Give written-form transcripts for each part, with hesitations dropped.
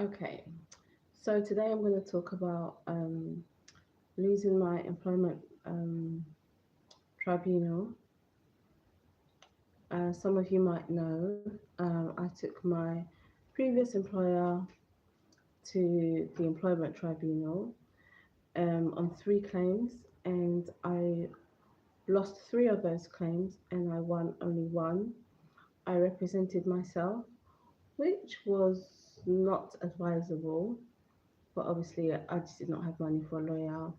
Okay, so today I'm going to talk about losing my employment tribunal. Some of you might know I took my previous employer to the employment tribunal on three claims, and I lost three of those claims and I won only one. I represented myself, which was not advisable, but obviously I just did not have money for a lawyer.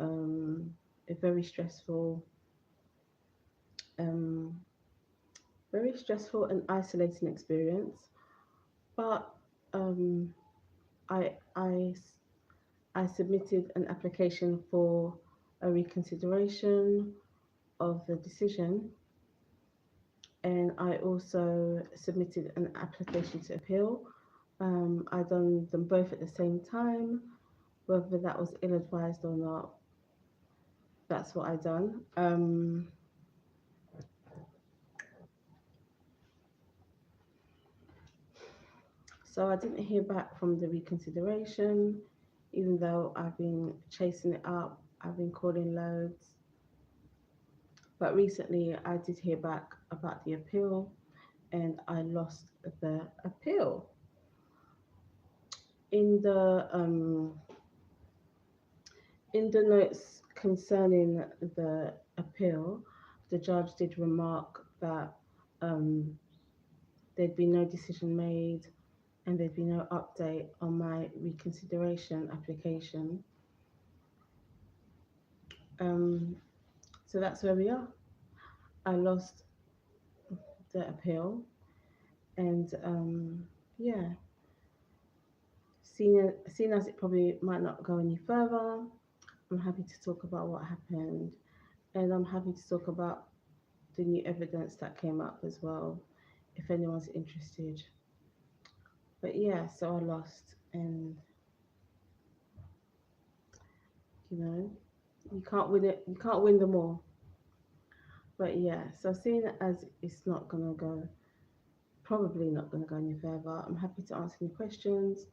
Um, a um, very stressful and isolating experience. But um, I, I, I submitted an application for a reconsideration of the decision, and I also submitted an application to appeal. I done them both at the same time, whether that was ill advised or not. That's what I done. So I didn't hear back from the reconsideration, even though I've been chasing it up. I've been calling loads. But recently I did hear back about the appeal and I lost the appeal. In the um, in the notes concerning the appeal, the judge did remark that um, there'd be no decision made and there'd be no update on my reconsideration application. Um, so that's where we are. I lost the appeal, and yeah, seeing as it probably might not go any further, I'm happy to talk about what happened, and I'm happy to talk about the new evidence that came up as well, if anyone's interested. But yeah, so I lost, and you know, you can't win it. You can't win them all. But yeah, so seeing it as it's not gonna go, probably not gonna go any further. I'm happy to answer any questions.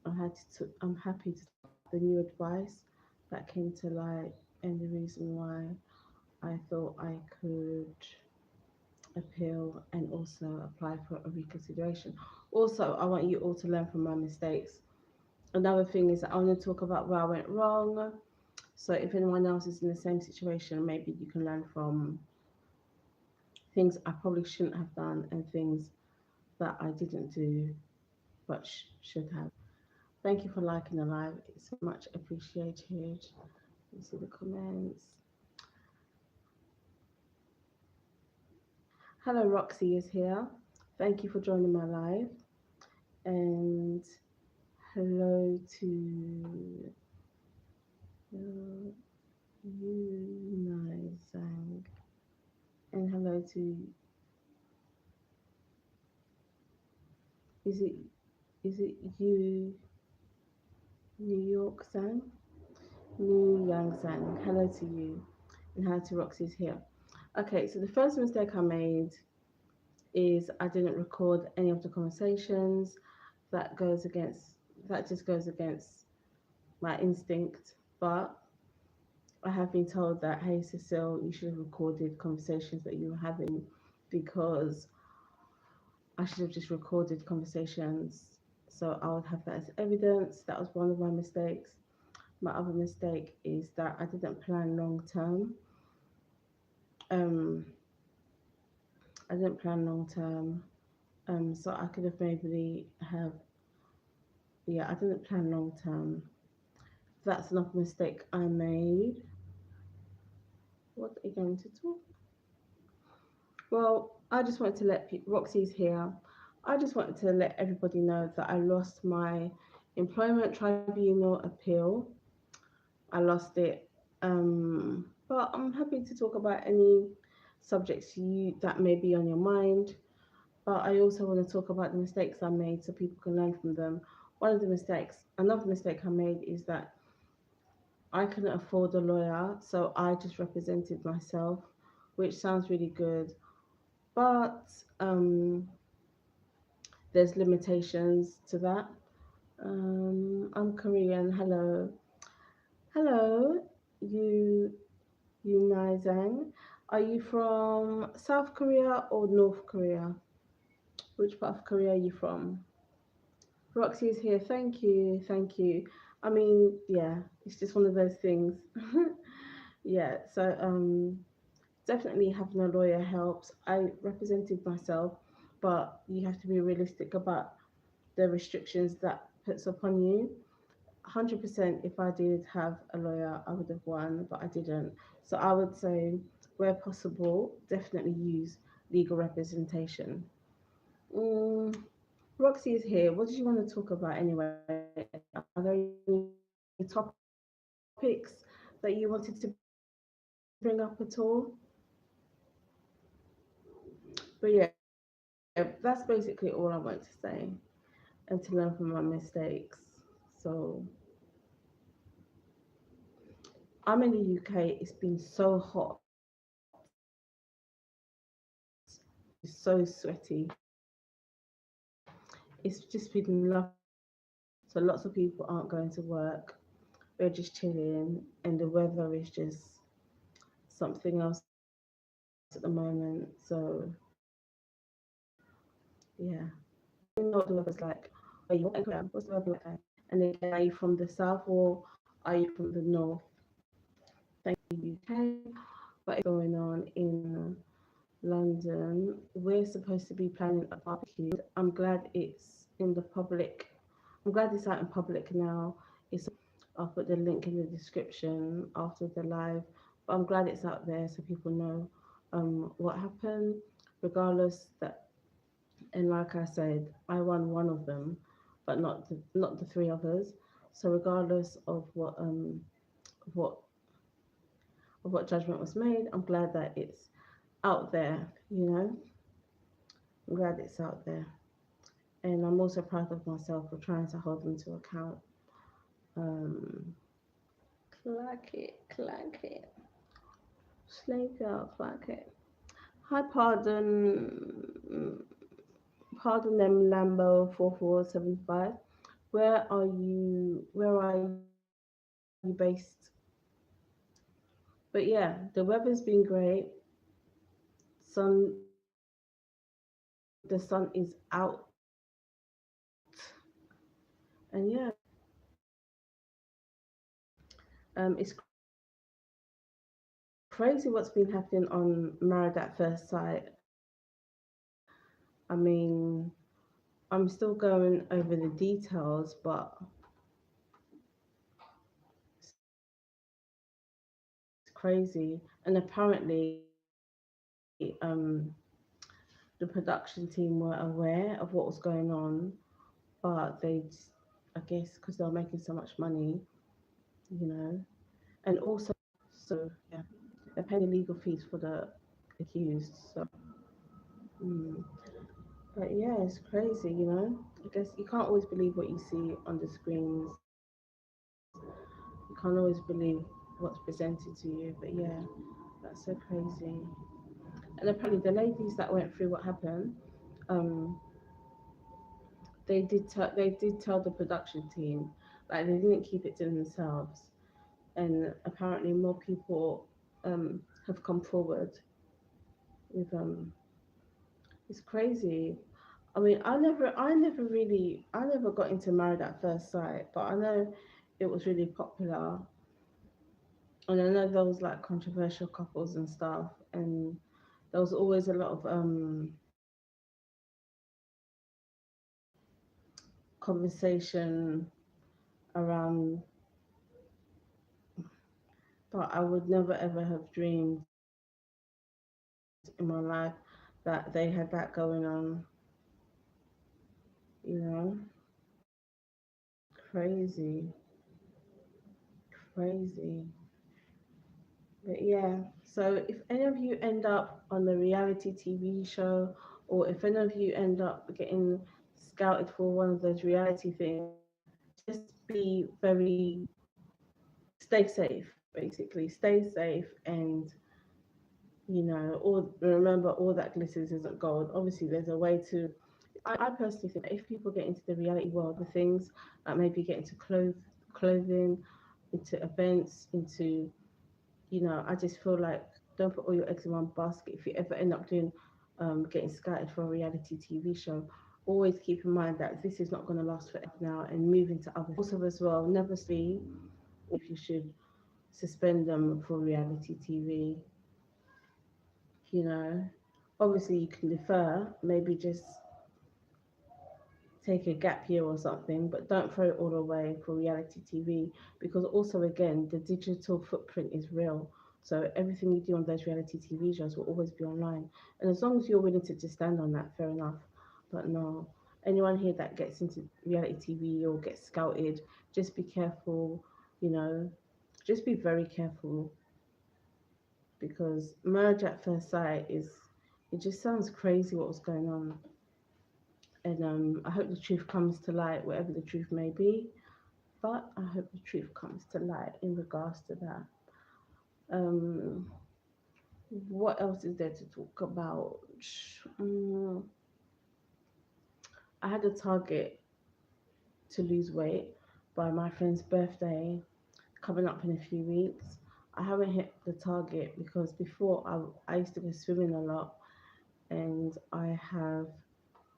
I'm happy to talk about the new advice that came to light and the reason why I thought I could appeal and also apply for a reconsideration. Also, I want you all to learn from my mistakes. Another thing is that I want to talk about where I went wrong. So if anyone else is in the same situation, maybe you can learn from things I probably shouldn't have done and things that I didn't do but should have. Thank you for liking the live. It's much appreciated. You see the comments. Hello, Roxy is here. Thank you for joining my live. And hello to you, Zhang. And hello to, is it you, New York Zhang? New Yang Zhang. Hello to you. And hello to Roxy's here. Okay, so the first mistake I made is I didn't record any of the conversations. That goes against that just goes against my instinct. But I have been told that, hey Cecile, you should have recorded conversations that you were having because I should have just recorded conversations so I would have that as evidence. That was one of my mistakes. My other mistake is that I didn't plan long term. Um, I didn't plan long term. So I could have maybe have yeah, I didn't plan long term. That's another mistake I made. What are you going to talk? Well, I just wanted to let Roxy's here. I just wanted to let everybody know that I lost my employment tribunal appeal. I lost it, but I'm happy to talk about any subjects that may be on your mind. But I also want to talk about the mistakes I made so people can learn from them. Another mistake I made is that I couldn't afford a lawyer, so I just represented myself, which sounds really good, but there's limitations to that. I'm Korean. Hello. Hello, you Nizang. Are you from South Korea or North Korea? Which part of Korea are you from? Roxy is here. Thank you. Thank you. I mean, yeah, it's just one of those things. Yeah, so definitely having a lawyer helps. I represented myself, but you have to be realistic about the restrictions that puts upon you. 100% if I did have a lawyer, I would have won, but I didn't. So I would say, where possible, definitely use legal representation. Mm, Roxy is here. What did you want to talk about anyway? Are there any topics that you wanted to bring up at all? But yeah, that's basically all I want to say and to learn from my mistakes. So I'm in the UK. It's been so hot. It's so sweaty. It's just been lovely. So lots of people aren't going to work. We're just chilling, and the weather is just something else at the moment. So yeah, let me know what the weather's like. Where you are in Korea? What's the weather like there? And again, are you from the south or are you from the north? Thank you, UK. What is going on in London? We're supposed to be planning a barbecue. I'm glad it's in the public. I'm glad it's out in public now. It's I'll put the link in the description after the live. But I'm glad it's out there so people know what happened. Regardless that, and like I said, I won one of them, but not the three others. So regardless of what judgment was made, I'm glad that it's out there. I'm glad it's out there, and I'm also proud of myself for trying to hold them to account. Um, clack it, slave girl, clack it. Hi, pardon them, Lambo 4475. Where are you? Where are you based? But yeah, the weather's been great. The sun is out, and yeah, it's crazy what's been happening on Married at First Sight. I mean, I'm still going over the details, but it's crazy. And apparently, the production team were aware of what was going on, but I guess because they were making so much money, you know, and also, so yeah, they're paying the legal fees for the accused. So, mm. But yeah, it's crazy. I guess you can't always believe what you see on the screens. You can't always believe what's presented to you. But yeah, that's so crazy. And apparently, the ladies that went through what happened, um, they did tell the production team, like they didn't keep it to themselves. And apparently, more people have come forward with it's crazy. I mean, I never got into Married at First Sight, but I know it was really popular, and I know there was like controversial couples and stuff, and there was always a lot of conversation around, but I would never ever have dreamed in my life that they had that going on, you know? Crazy, crazy. But yeah, so if any of you end up on a reality TV show, or if any of you end up getting scouted for one of those reality things, just be very, stay safe, basically. Stay safe, and all remember, all that glitters isn't gold. Obviously, there's a way to I personally think that if people get into the reality world, the things like maybe get into clothing, into events, into, I just feel like don't put all your eggs in one basket. If you ever end up doing, getting scouted for a reality TV show, always keep in mind that this is not going to last forever now and move into other. Also, as well, never see if you should suspend them for reality TV. You know, obviously you can defer, maybe just take a gap year or something, but don't throw it all away for reality TV because also again the digital footprint is real. So everything you do on those reality TV shows will always be online, and as long as you're willing to just stand on that, fair enough. But no, anyone here that gets into reality TV or gets scouted, just be careful. You know, just be very careful because marriage at first sight is. It just sounds crazy what was going on. And I hope the truth comes to light, whatever the truth may be. But I hope the truth comes to light in regards to that. Um, what else is there to talk about? Mm, I had a target to lose weight by my friend's birthday coming up in a few weeks. I haven't hit the target because before I used to go swimming a lot and I have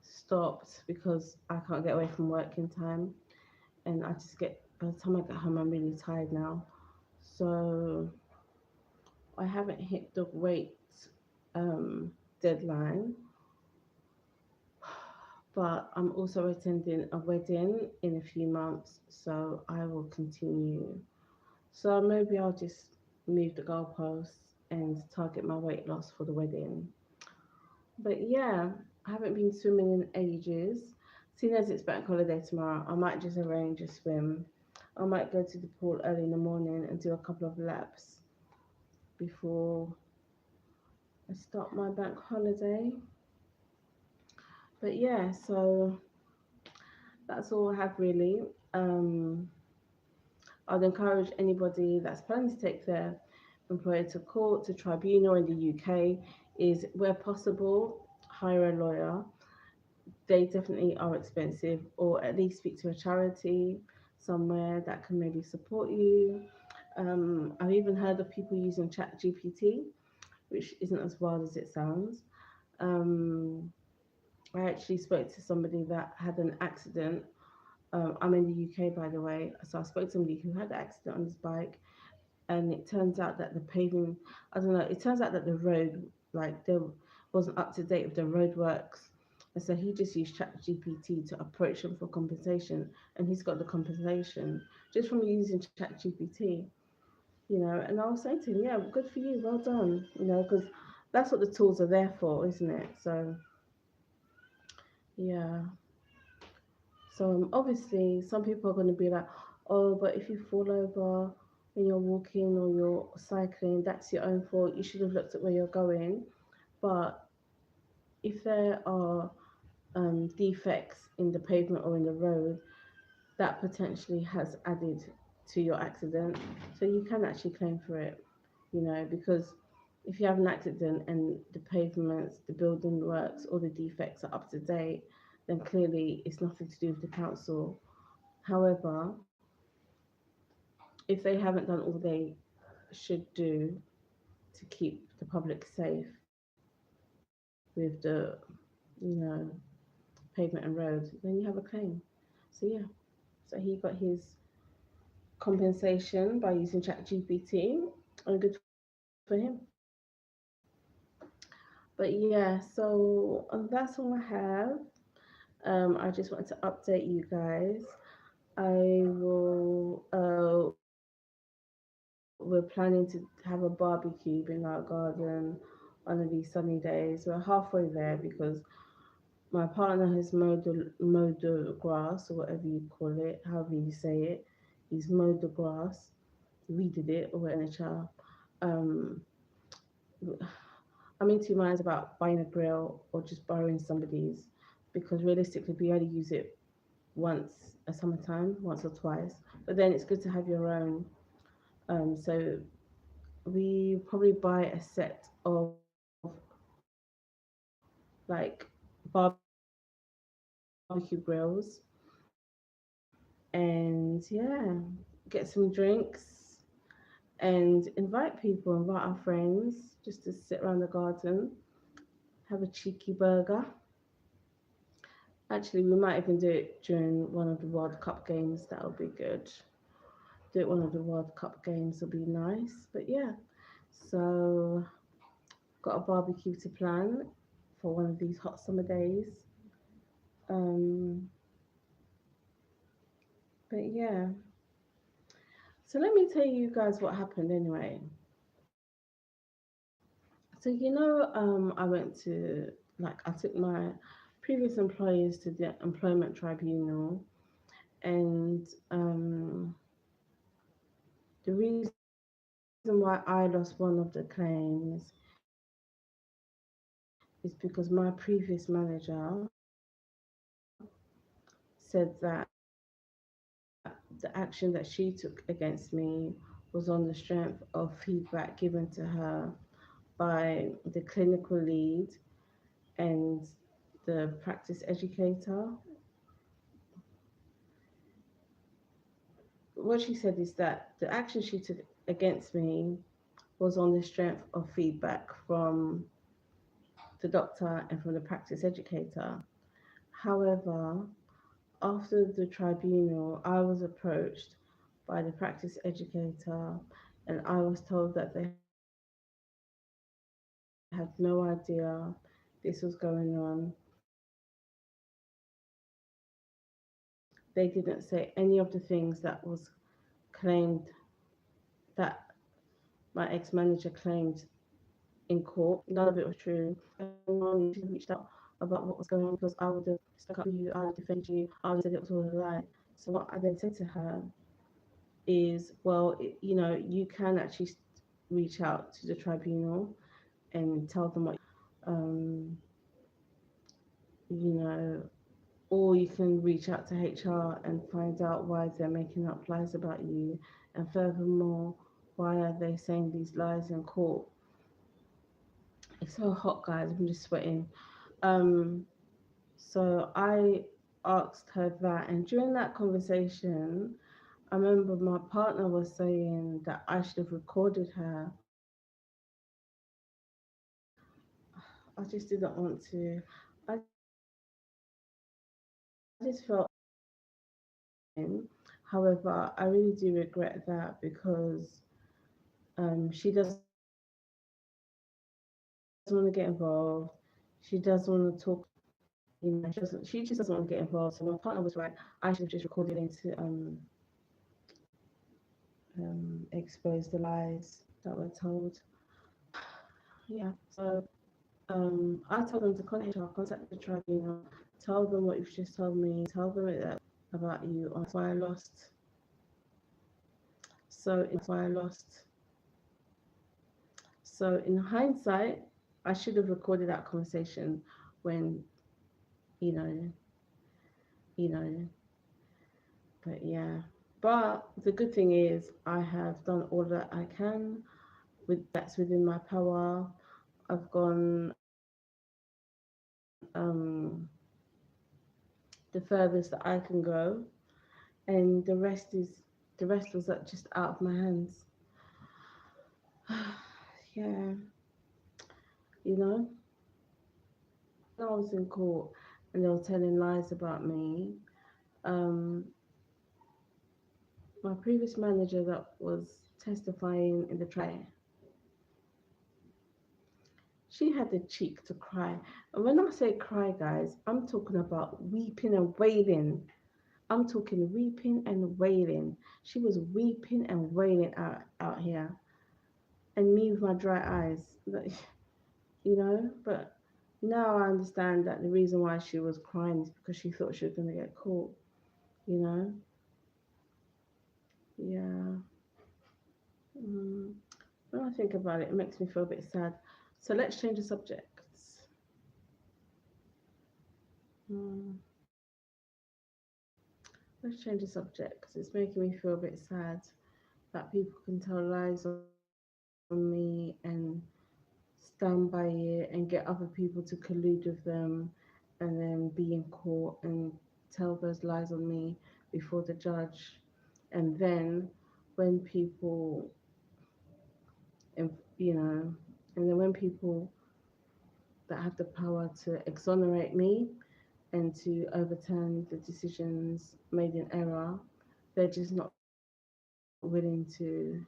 stopped because I can't get away from work in time and I just get by the time I get home I'm really tired now. So I haven't hit the weight um, deadline, but I'm also attending a wedding in a few months, so I will continue. So maybe I'll just move the goalposts and target my weight loss for the wedding. But yeah, I haven't been swimming in ages. Seeing as it's bank holiday tomorrow, I might just arrange a swim. I might go to the pool early in the morning and do a couple of laps before I start my bank holiday. But yeah, so that's all I have really. Um, I'd encourage anybody that's planning to take their employer to court, to tribunal in the UK, is where possible, hire a lawyer. They definitely are expensive, or at least speak to a charity somewhere that can maybe support you. I've even heard of people using Chat GPT, which isn't as wild as it sounds. Um, I actually spoke to somebody that had an accident. I'm in the UK, by the way, so I spoke to somebody who had an accident on his bike, and it turns out that the paving, I don't know, it turns out that the road, like, there wasn't up to date with the roadworks. And so he just used ChatGPT to approach him for compensation, and he's got the compensation just from using ChatGPT, And I was saying to him, yeah, good for you, well done, because that's what the tools are there for, isn't it? So, yeah. So obviously, some people are going to be like, oh, but if you fall over when you're walking or you're cycling, that's your own fault. You should have looked at where you're going. But if there are defects in the pavement or in the road, that potentially has added to your accident. So you can actually claim for it, because if you have an accident and the pavements, the building works, all the defects are up to date, then clearly it's nothing to do with the council. However, if they haven't done all they should do to keep the public safe with the, you know, pavement and roads, then you have a claim. So yeah, so he got his compensation by using ChatGPT, and good for him. But yeah, so that's all I have. I just wanted to update you guys. I will. We're planning to have a barbecue in our garden one of these sunny days. We're halfway there because my partner has mowed the grass or whatever you call it, however you say it. He's mowed the grass, weeded it or whatever. Um, I'm in two minds about buying a grill or just borrowing somebody's because realistically we only use it once a summertime, once or twice. But then it's good to have your own. So we probably buy a set of like barbecue grill grills, and yeah, get some drinks and invite our friends just to sit around the garden, have a cheeky burger. Actually, we might even do it during one of the World Cup games. That would be good. Do it one of the World Cup games will be nice. But yeah, so got a barbecue to plan for one of these hot summer days. Um, but yeah, so let me tell you guys what happened anyway. So I went to I took my previous employers to the employment tribunal, and the reason why I lost one of the claims is because my previous manager said that the action that she took against me was on the strength of feedback given to her by the clinical lead and the practice educator. What she said is that the action she took against me was on the strength of feedback from the doctor and from the practice educator. However, after the tribunal, I was approached by the practice educator and I was told that they had no idea this was going on. They didn't say any of the things that was claimed that my ex manager claimed in court. None of it was true. And if she had reached out about what was going on because I would have stuck up for you, I would have defended you, I would have said it was all a lie. So what I then said to her is, well, you can actually reach out to the tribunal and tell them what, you know, or you can reach out to HR and find out why they're making up lies about you, and furthermore, why are they saying these lies in court? It's so hot, guys. I'm just sweating. Um, so I asked her that, and during that conversation, I remember my partner was saying that I should have recorded her. I just didn't want to. I just felt however, I really do regret that because she doesn't want to get involved. She doesn't want to talk. She just doesn't want to get involved. So my partner was right. I should have just recorded it to expose the lies that were told. Yeah. So I told them to contact HR, contact the tribunal, tell them what you've just told me, tell them that about you. That's why I lost. So that's why I lost. So in hindsight, I should have recorded that conversation when you know, you know. But yeah. But the good thing is I have done all that I can that's within my power. I've gone the furthest that I can go, and the rest was just out of my hands. Yeah, you know, when I was in court and they were telling lies about me, um, my previous manager that was testifying in the trial, she had the cheek to cry. And when I say cry, guys, I'm talking about weeping and wailing. I'm talking weeping and wailing. She was weeping and wailing out here, and me with my dry eyes, But now I understand that the reason why she was crying is because she thought she was going to get caught, you know? Yeah. Mm. When I think about it, it makes me feel a bit sad. So let's change the subjects. Mm. Let's change the subject because it's making me feel a bit sad that people can tell lies on me and stand by it and get other people to collude with them and and then be in court and tell those lies on me before the judge. And then when people, you know, and then when people that have the power to exonerate me and to overturn the decisions made in error, they're just not willing to.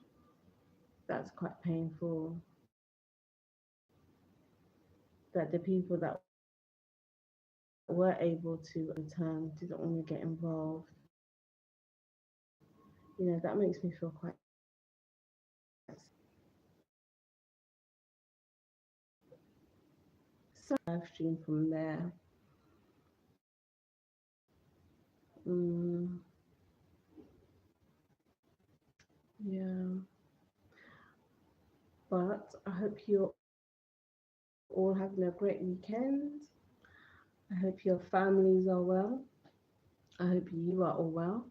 That's quite painful that the people that were able to overturn didn't want to get involved. That makes me feel quite so live stream from there. Mm, yeah, but I hope you're all having a great weekend. I hope your families are well. I hope you are all well.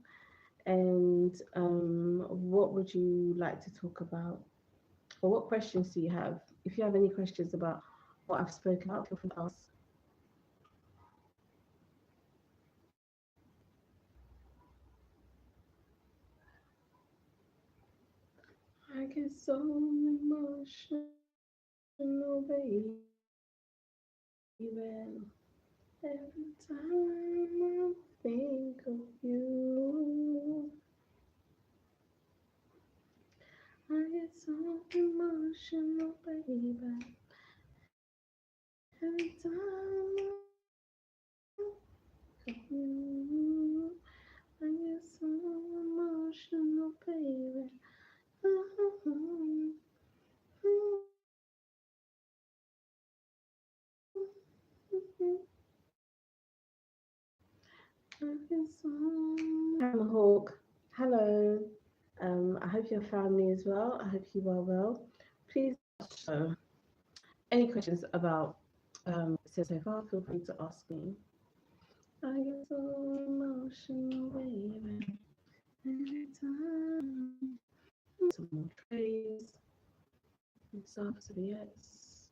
And what would you like to talk about? Or what questions do you have? If you have any questions about what I've spoken about, feel free to ask. I get so emotional, baby. Every time I think of you, I get so emotional, baby. Every time I think of you, I get so emotional, baby. I'm Hawk. Hello. I hope your family is well. I hope you are well. Please, so any questions about so far, feel free to ask me. I get so emotional, baby. Every time. Some more trays and stuff. So yes,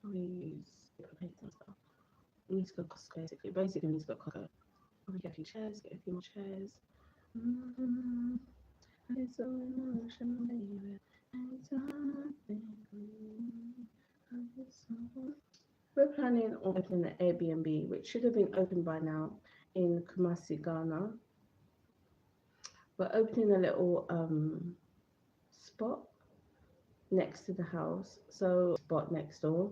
we use paper plates and stuff. We need to go to Costco basically. Basically, we need to go to Costco. Probably get a few chairs, get a few more chairs. Mm-hmm. I get so emotional, baby. Every time I think of you, I get so. We're planning on opening an Airbnb, which should have been open by now in Kumasi, Ghana. We're opening a little spot next to the house, so spot next door.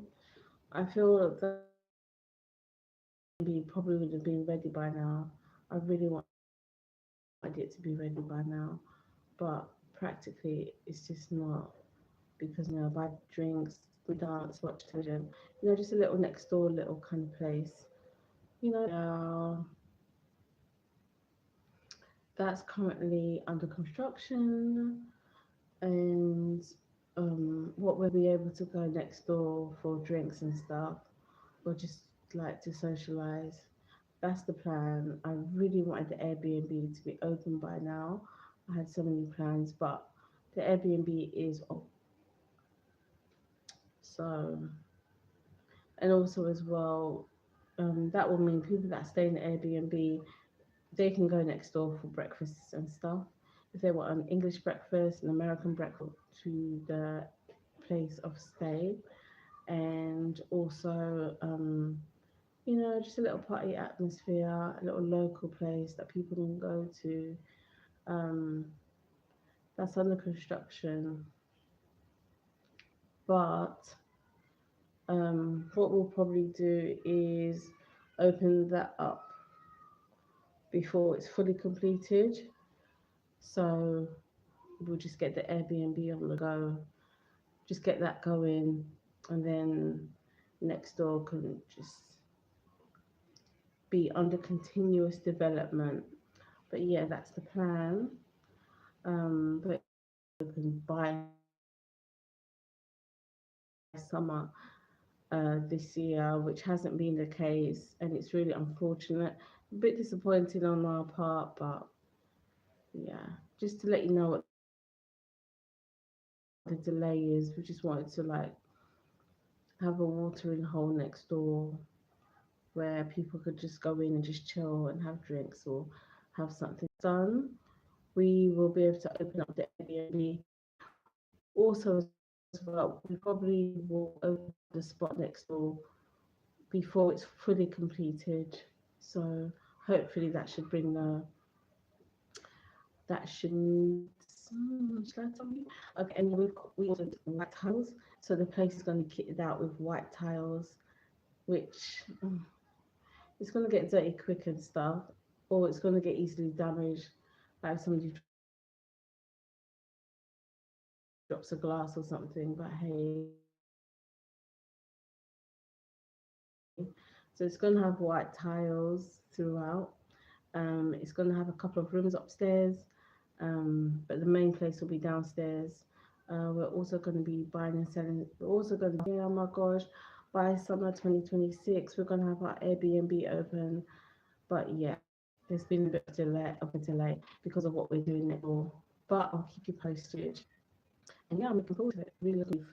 I feel that probably would have been ready by now. I really wanted it to be ready by now, but practically it's just not because buy drinks, we dance, watch television. Just a little next door, little kind of place. Now that's currently under construction, and what we'll be able to go next door for drinks and stuff, or just like to socialize. That's the plan. I really wanted the Airbnb to be open by now. I had so many plans, but the Airbnb is off. So, and also as well, that will mean people that stay in the Airbnb, they can go next door for breakfasts and stuff. If they want an English breakfast, an American breakfast to the place of stay, and also, just a little party atmosphere, a little local place that people can go to. Um, that's under construction, but what we'll probably do is open that up before it's fully completed. So we'll just get the Airbnb on the go, just get that going, and then next door can just be under continuous development. But yeah, that's the plan. But open by summer this year, which hasn't been the case, and it's really unfortunate. A bit disappointing on our part, but yeah, just to let you know what the delay is. We just wanted to like have a watering hole next door where people could just go in and just chill and have drinks or have something done. We will be able to open up the Airbnb. Also, as well, we probably will open up the spot next door before it's fully completed. So hopefully that should bring the that shouldn't. Should I tell you? Okay, and we ordered white tiles, so the place is going to be kitted out with white tiles, which it's going to get dirty quick and stuff, or it's going to get easily damaged, like if somebody drops a glass or something. But hey, so it's going to have white tiles throughout. It's going to have a couple of rooms upstairs. But the main place will be downstairs. We're also going to be buying and selling. We're also going to, yeah, oh my gosh, by summer 2026, we're going to have our Airbnb open. But yeah, there's been a delay because of what we're doing next door. But I'll keep you posted. And yeah, I'm looking forward to it. Really looking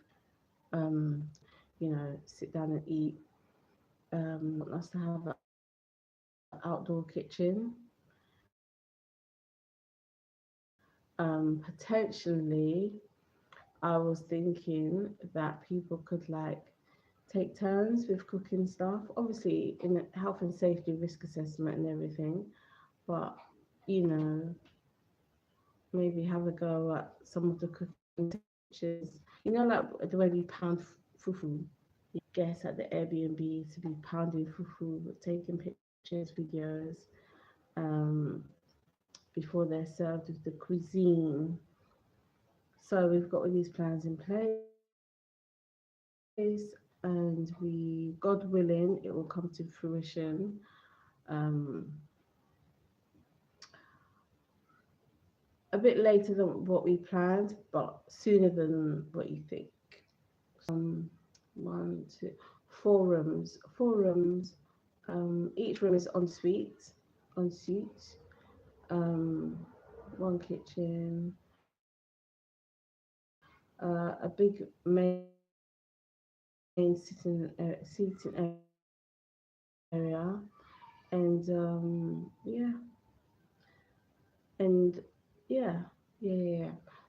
sit down and eat. Want us to have an outdoor kitchen. Potentially, I was thinking that people could like take turns with cooking stuff. Obviously, in a health and safety risk assessment and everything, but you know, maybe have a go at some of the cooking pictures. Like the way we pound fufu. Guests at the Airbnb to be pounding fufu, taking pictures, videos, um, before they're served with the cuisine. So we've got all these plans in place, and God willing, it will come to fruition. Um, a bit later than what we planned, but sooner than what you think. One, two, four rooms. Four rooms. Each room is ensuite. Um, one kitchen, a big main seating area, and and yeah.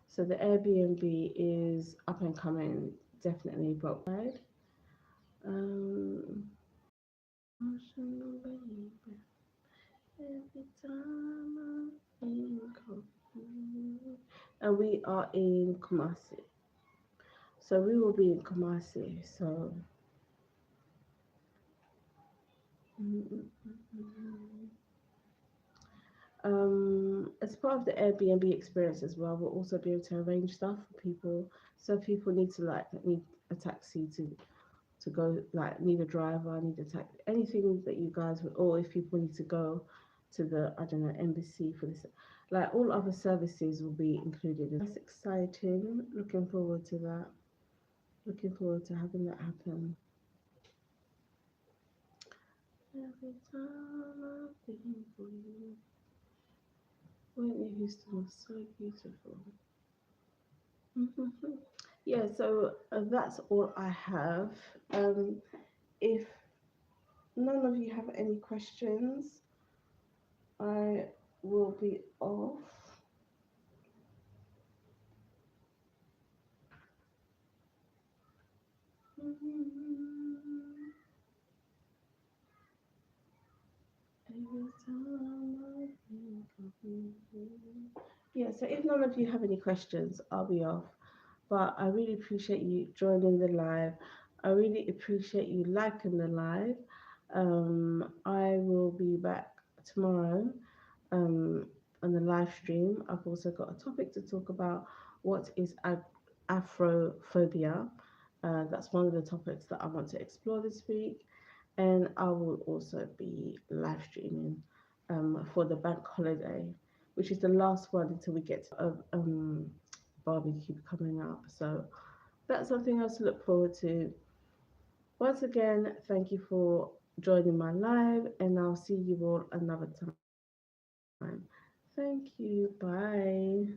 So the Airbnb is up and coming, definitely. But emotional baby, every time I think of you. And we are in Kumasi. So we will be in Kumasi. So mm, mm, mm, mm. As part of the Airbnb experience as well, we'll also be able to arrange stuff for people. So if people need a taxi to go, like need a driver, need a taxi, anything that you guys would, or if people need to go to the, I don't know, embassy for this, like all other services will be included. That's exciting. Looking forward to that. Looking forward to having that happen. Every time I think of you, Whitney Houston was so beautiful. Yeah, so that's all I have. If none of you have any questions, I will be off. Every time I think of you. Yeah, so if none of you have any questions, I'll be off. But I really appreciate you joining the live. I really appreciate you liking the live. I will be back tomorrow um, on the live stream. I've also got a topic to talk about. What is Afrophobia? That's one of the topics that I want to explore this week. And I will also be live streaming for the bank holiday, which is the last one until we get to barbecue coming up. So that's something else to look forward to. Once again, thank you for joining my live, and I'll see you all another time. Thank you. Bye.